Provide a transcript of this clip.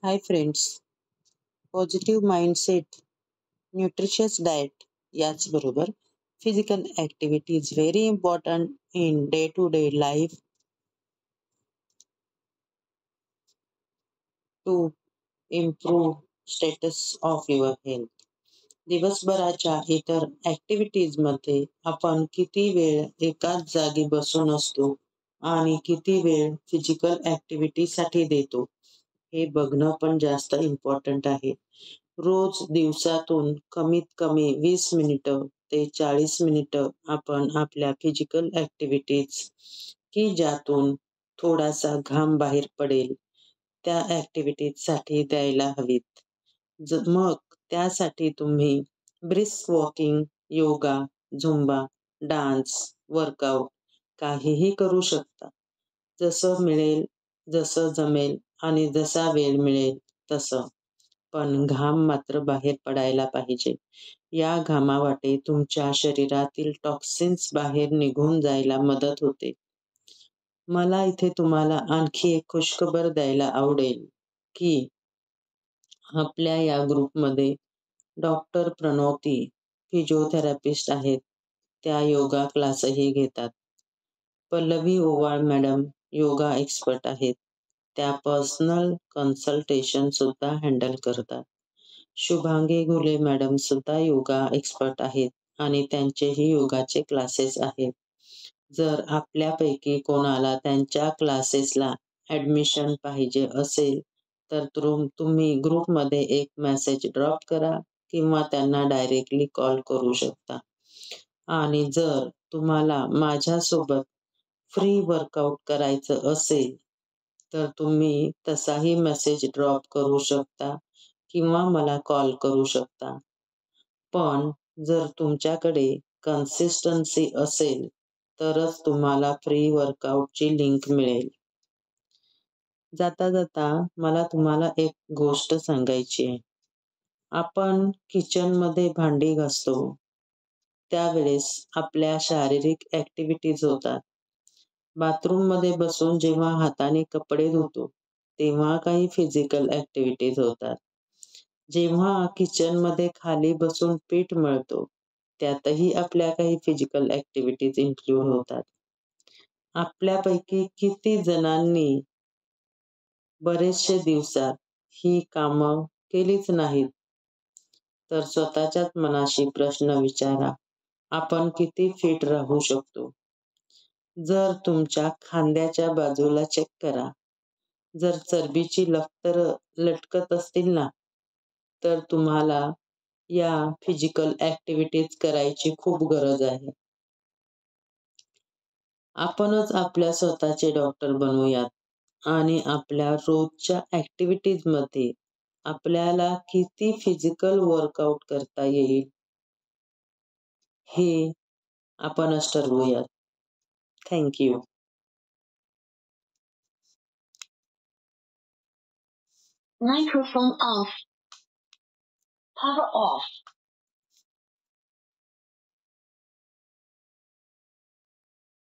Hi friends, positive mindset, nutritious diet याचबरोबर physical activity is very important in day to day life to improve status of your health. दिवसभराच्या इतर ॲक्टिव्हिटीजमध्ये आपण किती वेळ एकाच जागी बसून असतो आणि किती वेळ फिजिकल ॲक्टिव्हिटीसाठी देतो हे बघणं पण जास्त इम्पॉर्टंट आहे. रोज दिवसातून कमीत कमी 20 मिनिटं ते 40 मिनिटं आपण आपल्या फिजिकल ॲक्टिव्हिटीज की ज्यातून थोडासा घाम बाहेर पडेल त्या ॲक्टिव्हिटीजसाठी द्यायला हवीत. मग त्यासाठी तुम्ही brisk walking, yoga, Zumba, dance, workout काहीही करू शकता. जसं मिळेल, जसं जमेल आणि जसा वेळ मिळेल तसं. पण घाम मात्र बाहेर पडायला पाहिजे. या घामावाटे तुमच्या शरीरातील टॉक्सिन्स बाहेर निघून जायला मदत होते. मला इथे तुम्हाला आणखी एक खुशखबर द्यायला आवडेल की आपल्या या ग्रुपमध्ये डॉक्टर प्रणवती फिजिओथेरपिस्ट आहेत. त्या योगा क्लासही घेतात. पल्लवी ओवाळ मॅडम योगा एक्सपर्ट आहेत. त्या पर्सनल कन्सल्टेशन सुद्धा हँडल करतात. शुभांगी घुले मॅडम सुद्धा योगा एक्सपर्ट आहेत आणि त्यांचेही योगाचे क्लासेस आहेत. जर आपल्यापैकी कोणाला त्यांच्या क्लासेसला ॲडमिशन पाहिजे असेल तर तुम्ही ग्रुपमध्ये एक मेसेज ड्रॉप करा किंवा त्यांना डायरेक्टली कॉल करू शकता. आणि जर तुम्हाला माझ्यासोबत फ्री वर्कआउट करायचं असेल तर तुम्ही तसाही मेसेज ड्रॉप करू शकता किंवा मला कॉल करू शकता. पण जर तुमच्याकडे कन्सिस्टन्सी असेल तरच तुम्हाला फ्री वर्कआउटची लिंक मिळेल. जाता जाता मला तुम्हाला एक गोष्ट सांगायची आहे. आपण किचनमध्ये भांडी घासतो त्यावेळेस आपल्या शारीरिक ॲक्टिव्हिटीज होतात. बाथरूममध्ये बसून जेव्हा हाताने कपडे धुतो तेव्हा काही फिजिकल ॲक्टिव्हिटीज होतात. जेव्हा किचनमध्ये खाली बसून पीठ मळतो त्यातही आपल्या काही फिजिकल ॲक्टिव्हिटीज इन्क्लूड होतात. आपल्यापैकी किती जणांनी बरेचसे दिवसात ही कामं केलीच नाहीत? तर स्वतःच्याच मनाशी प्रश्न विचारा, आपण किती फिट राहू शकतो? जर तुमच्या खांद्याच्या बाजूला चेक करा. जर चरबीची लखतरं लटकत असतील ना, तर तुम्हाला या फिजिकल ॲक्टिव्हिटीज करायची खूप गरज आहे. आपणच आपल्या स्वतःचे डॉक्टर बनूयात आणि आपल्या रोजच्या ॲक्टिव्हिटीजमध्ये आपल्याला किती फिजिकल वर्कआउट करता येईल हे आपणच ठरवूयात. Thank you. Microphone off. Power off.